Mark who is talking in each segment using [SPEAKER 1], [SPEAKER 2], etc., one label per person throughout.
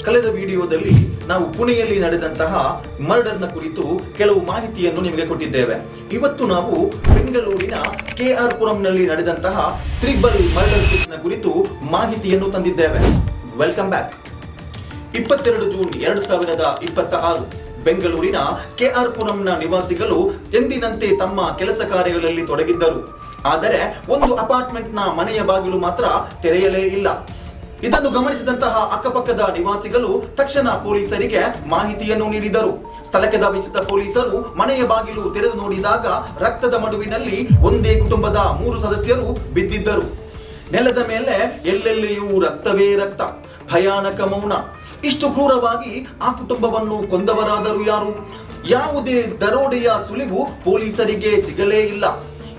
[SPEAKER 1] ಕಳೆದ ವಿಡಿಯೋದಲ್ಲಿ ನಾವು ಪುಣೆಯಲ್ಲಿ ನಡೆದಂತಹ ಮರ್ಡರ್ನ ಕುರಿತು ಕೆಲವು ಮಾಹಿತಿಯನ್ನು ನಿಮಗೆ ಕೊಟ್ಟಿದ್ದೇವೆ. ಇವತ್ತು ನಾವು ಬೆಂಗಳೂರಿನ KR ಪುರಂನಲ್ಲಿ ನಡೆದಂತಹ ತ್ರಿಬಲ್ ಮರ್ಡರ್ ಕೇಸ್ನ ಕುರಿತು ಮಾಹಿತಿಯನ್ನು ತಂದಿದ್ದೇವೆ. Welcome back. 22 ಜೂನ್ 2026 ಬೆಂಗಳೂರಿನ KR ಪುರಂನ ನಿವಾಸಿಗಳು ಎಂದಿನಂತೆ ತಮ್ಮ ಕೆಲಸ ಕಾರ್ಯಗಳಲ್ಲಿ ತೊಡಗಿದ್ದರು. ಆದರೆ ಒಂದು ಅಪಾರ್ಟ್ಮೆಂಟ್ನ ಮನೆಯ ಬಾಗಿಲು ಮಾತ್ರ ತೆರೆಯಲೇ ಇಲ್ಲ. ಇದನ್ನು ಗಮನಿಸಿದಂತಹ ಅಕ್ಕಪಕ್ಕದ ನಿವಾಸಿಗಳು ತಕ್ಷಣ ಪೊಲೀಸರಿಗೆ ಮಾಹಿತಿಯನ್ನು ನೀಡಿದರು. ಸ್ಥಳಕ್ಕೆ ಧಾವಿಸಿದ ಪೊಲೀಸರು ಮನೆಯ ಬಾಗಿಲು ತೆರೆದು ನೋಡಿದಾಗ ರಕ್ತದ ಮಡುವಿನಲ್ಲಿ ಒಂದೇ ಕುಟುಂಬದ 3 ಸದಸ್ಯರು ಬಿದ್ದಿದ್ದರು. ನೆಲದ ಮೇಲೆ ಎಲ್ಲೆಲ್ಲಿಯೂ ರಕ್ತವೇ ರಕ್ತ, ಭಯಾನಕ ಮೌನ. ಇಷ್ಟು ಕ್ರೂರವಾಗಿ ಆ ಕುಟುಂಬವನ್ನು ಕೊಂದವರಾದರೂ ಯಾರು? ಯಾವುದೇ ದರೋಡೆಯ ಸುಳಿವು ಪೊಲೀಸರಿಗೆ ಸಿಗಲೇ ಇಲ್ಲ.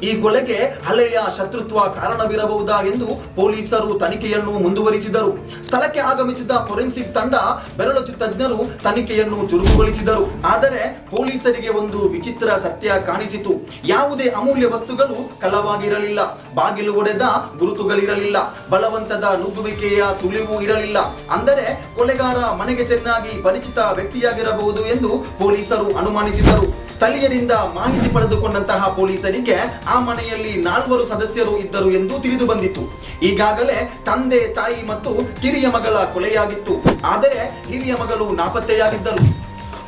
[SPEAKER 1] ಈ ಕೊಲೆಗೆ ಹಳೆಯ ಶತ್ರುತ್ವ ಕಾರಣವಿರಬಹುದಾ ಎಂದು ಪೊಲೀಸರು ತನಿಖೆಯನ್ನು ಮುಂದುವರಿಸಿದರು. ಸ್ಥಳಕ್ಕೆ ಆಗಮಿಸಿದ ಫೋರೆನ್ಸಿಕ್ ತಂಡ ಬೆರಳಚ್ಚು ತಜ್ಞರು ತನಿಖೆಯನ್ನು ಚುರುಕುಗೊಳಿಸಿದರು. ಆದರೆ ಪೊಲೀಸರಿಗೆ ಒಂದು ವಿಚಿತ್ರ ಸತ್ಯ ಕಾಣಿಸಿತು. ಯಾವುದೇ ಅಮೂಲ್ಯ ವಸ್ತುಗಳು ಕಳವಾಗಿರಲಿಲ್ಲ, ಬಾಗಿಲು ಒಡೆದ ಗುರುತುಗಳಿರಲಿಲ್ಲ, ಬಲವಂತದ ನುಗ್ಗುವಿಕೆಯ ಸುಳಿವು ಇರಲಿಲ್ಲ. ಅಂದರೆ ಕೊಲೆಗಾರ ಮನೆಗೆ ಚೆನ್ನಾಗಿ ಪರಿಚಿತ ವ್ಯಕ್ತಿಯಾಗಿರಬಹುದು ಎಂದು ಪೊಲೀಸರು ಅನುಮಾನಿಸಿದರು. ಸ್ಥಳೀಯರಿಂದ ಮಾಹಿತಿ ಪಡೆದುಕೊಂಡಂತಹ ಪೊಲೀಸರಿಗೆ ಆ ಮನೆಯಲ್ಲಿ 4 ಸದಸ್ಯರು ಇದ್ದರು ಎಂದು ತಿಳಿದು ಬಂದಿತ್ತು. ಈಗಾಗಲೇ ತಂದೆ, ತಾಯಿ ಮತ್ತು ಕಿರಿಯ ಮಗಳ ಕೊಲೆಯಾಗಿತ್ತು. ಆದರೆ ಹಿರಿಯ ಮಗಳು ನಾಪತ್ತೆಯಾಗಿದ್ದರು.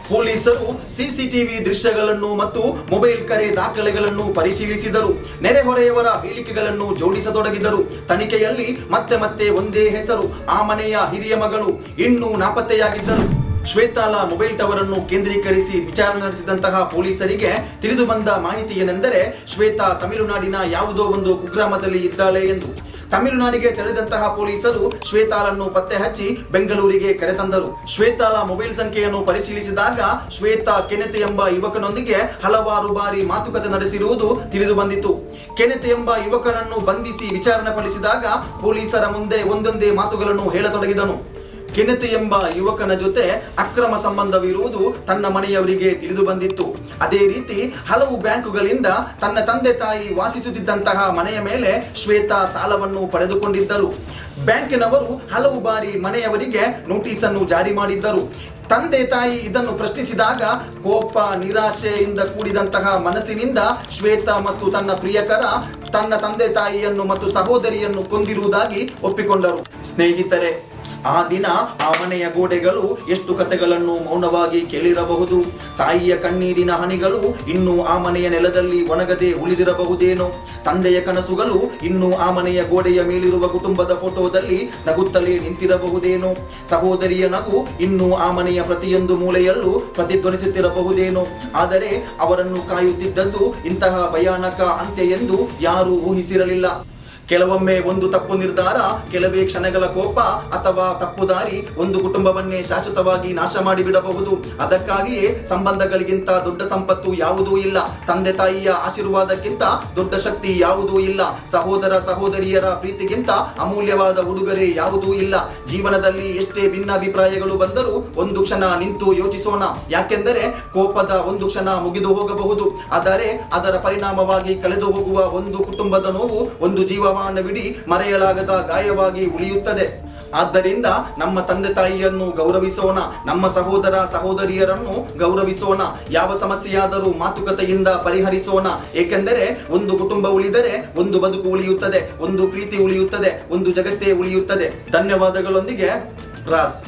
[SPEAKER 1] ಪೊಲೀಸರು ಸಿಸಿಟಿವಿ ದೃಶ್ಯಗಳನ್ನು ಮತ್ತು ಮೊಬೈಲ್ ಕರೆ ದಾಖಲೆಗಳನ್ನು ಪರಿಶೀಲಿಸಿದರು. ನೆರೆಹೊರೆಯವರ ಹೇಳಿಕೆಗಳನ್ನು ಜೋಡಿಸತೊಡಗಿದರು. ತನಿಖೆಯಲ್ಲಿ ಮತ್ತೆ ಒಂದೇ ಹೆಸರು, ಆ ಮನೆಯ ಹಿರಿಯ ಮಗಳು ಇನ್ನೂ ನಾಪತ್ತೆಯಾಗಿದ್ದರು. ಶ್ವೇತಾಳ ಮೊಬೈಲ್ ಟವರ್ ಅನ್ನು ಕೇಂದ್ರೀಕರಿಸಿ ವಿಚಾರಣೆ ನಡೆಸಿದಂತಹ ಪೊಲೀಸರಿಗೆ ತಿಳಿದು ಬಂದ ಮಾಹಿತಿ ಏನೆಂದರೆ, ಶ್ವೇತಾ ತಮಿಳುನಾಡಿನ ಯಾವುದೋ ಒಂದು ಕುಗ್ರಾಮದಲ್ಲಿ ಇದ್ದಾಳೆ ಎಂದು. ತಮಿಳುನಾಡಿಗೆ ತೆರಳಿದಂತಹ ಪೊಲೀಸರು ಶ್ವೇತಾಳನ್ನು ಪತ್ತೆ ಹಚ್ಚಿ ಬೆಂಗಳೂರಿಗೆ ಕರೆತಂದರು. ಶ್ವೇತಾಳ ಮೊಬೈಲ್ ಸಂಖ್ಯೆಯನ್ನು ಪರಿಶೀಲಿಸಿದಾಗ ಶ್ವೇತಾ ಕೆನೆತ್ ಎಂಬ ಯುವಕನೊಂದಿಗೆ ಹಲವಾರು ಬಾರಿ ಮಾತುಕತೆ ನಡೆಸಿರುವುದು ತಿಳಿದು ಬಂದಿತು. ಕೆನೆತ್ ಎಂಬ ಯುವಕನನ್ನು ಬಂಧಿಸಿ ವಿಚಾರಣೆ ಪಡಿಸಿದಾಗ ಪೊಲೀಸರ ಮುಂದೆ ಒಂದೊಂದೇ ಮಾತುಗಳನ್ನು ಹೇಳತೊಡಗಿದನು. ಕೆನೆತ್ ಎಂಬ ಯುವಕನ ಜೊತೆ ಅಕ್ರಮ ಸಂಬಂಧವಿರುವುದು ತನ್ನ ಮನೆಯವರಿಗೆ ತಿಳಿದು ಬಂದಿತ್ತು. ಅದೇ ರೀತಿ ಹಲವು ಬ್ಯಾಂಕುಗಳಿಂದ ತನ್ನ ತಂದೆ ತಾಯಿ ವಾಸಿಸುತ್ತಿದ್ದಂತಹ ಮನೆಯ ಮೇಲೆ ಶ್ವೇತಾ ಸಾಲವನ್ನು ಪಡೆದುಕೊಂಡಿದ್ದರು. ಬ್ಯಾಂಕಿನವರು ಹಲವು ಬಾರಿ ಮನೆಯವರಿಗೆ ನೋಟಿಸ್ ಅನ್ನು ಜಾರಿ ಮಾಡಿದ್ದರು. ತಂದೆ ತಾಯಿ ಇದನ್ನು ಪ್ರಶ್ನಿಸಿದಾಗ ಕೋಪ, ನಿರಾಶೆಯಿಂದ ಕೂಡಿದಂತಹ ಮನಸ್ಸಿನಿಂದ ಶ್ವೇತಾ ಮತ್ತು ತನ್ನ ಪ್ರಿಯಕರ ತನ್ನ ತಂದೆ ತಾಯಿಯನ್ನು ಮತ್ತು ಸಹೋದರಿಯನ್ನು ಕೊಂದಿರುವುದಾಗಿ ಒಪ್ಪಿಕೊಂಡರು. ಸ್ನೇಹಿತರೆ, ಆ ದಿನ ಆ ಮನೆಯ ಗೋಡೆಗಳು ಎಷ್ಟು ಕಥೆಗಳನ್ನು ಮೌನವಾಗಿ ಕೇಳಿರಬಹುದು. ತಾಯಿಯ ಕಣ್ಣೀರಿನ ಹನಿಗಳು ಇನ್ನೂ ಆ ಮನೆಯ ನೆಲದಲ್ಲಿ ಒಣಗದೆ ಉಳಿದಿರಬಹುದೇನೋ. ತಂದೆಯ ಕನಸುಗಳು ಇನ್ನೂ ಆ ಮನೆಯ ಗೋಡೆಯ ಮೇಲಿರುವ ಕುಟುಂಬದ ಫೋಟೋದಲ್ಲಿ ನಗುತ್ತಲೇ ನಿಂತಿರಬಹುದೇನೋ. ಸಹೋದರಿಯ ನಗು ಇನ್ನೂ ಆ ಮನೆಯ ಪ್ರತಿಯೊಂದು ಮೂಲೆಯಲ್ಲೂ ಪ್ರತಿಧ್ವನಿಸುತ್ತಿರಬಹುದೇನೋ. ಆದರೆ ಅವರನ್ನು ಕಾಯುತ್ತಿದ್ದದ್ದು ಇಂತಹ ಭಯಾನಕ ಅಂತ್ಯ ಎಂದು ಯಾರೂ ಊಹಿಸಿರಲಿಲ್ಲ. ಕೆಲವೊಮ್ಮೆ ಒಂದು ತಪ್ಪು ನಿರ್ಧಾರ, ಕೆಲವೇ ಕ್ಷಣಗಳ ಕೋಪ ಅಥವಾ ತಪ್ಪು ದಾರಿ ಒಂದು ಕುಟುಂಬವನ್ನೇ ಶಾಶ್ವತವಾಗಿ ನಾಶ ಮಾಡಿಬಿಡಬಹುದು. ಅದಕ್ಕಾಗಿಯೇ ಸಂಬಂಧಗಳಿಗಿಂತ ದೊಡ್ಡ ಸಂಪತ್ತು ಯಾವುದೂ ಇಲ್ಲ. ತಂದೆ ತಾಯಿಯ ಆಶೀರ್ವಾದಕ್ಕಿಂತ ದೊಡ್ಡ ಶಕ್ತಿ ಯಾವುದೂ ಇಲ್ಲ. ಸಹೋದರ ಸಹೋದರಿಯರ ಪ್ರೀತಿಗಿಂತ ಅಮೂಲ್ಯವಾದ ಉಡುಗೊರೆ ಯಾವುದೂ ಇಲ್ಲ. ಜೀವನದಲ್ಲಿ ಎಷ್ಟೇ ಭಿನ್ನಾಭಿಪ್ರಾಯಗಳು ಬಂದರೂ ಒಂದು ಕ್ಷಣ ನಿಂತು ಯೋಚಿಸೋಣ. ಯಾಕೆಂದರೆ ಕೋಪದ ಒಂದು ಕ್ಷಣ ಮುಗಿದು ಹೋಗಬಹುದು, ಆದರೆ ಅದರ ಪರಿಣಾಮವಾಗಿ ಕಳೆದು ಹೋಗುವ ಒಂದು ಕುಟುಂಬದ ನೋವು ಒಂದು ಜೀವಮಾನವಿಡೀ ಮರೆಯಲಾಗದ ಗಾಯವಾಗಿ ಉಳಿಯುತ್ತದೆ. ಆದ್ದರಿಂದ ನಮ್ಮ ತಂದೆ ತಾಯಿಯನ್ನು ಗೌರವಿಸೋಣ, ನಮ್ಮ ಸಹೋದರ ಸಹೋದರಿಯರನ್ನು ಗೌರವಿಸೋಣ. ಯಾವ ಸಮಸ್ಯೆಯಾದರೂ ಮಾತುಕತೆಯಿಂದ ಪರಿಹರಿಸೋಣ. ಏಕೆಂದರೆ ಒಂದು ಕುಟುಂಬ ಉಳಿದರೆ ಒಂದು ಬದುಕು ಉಳಿಯುತ್ತದೆ, ಒಂದು ಪ್ರೀತಿ ಉಳಿಯುತ್ತದೆ, ಒಂದು ಜಗತ್ತೇ ಉಳಿಯುತ್ತದೆ. ಧನ್ಯವಾದಗಳೊಂದಿಗೆ ರಾಸ್.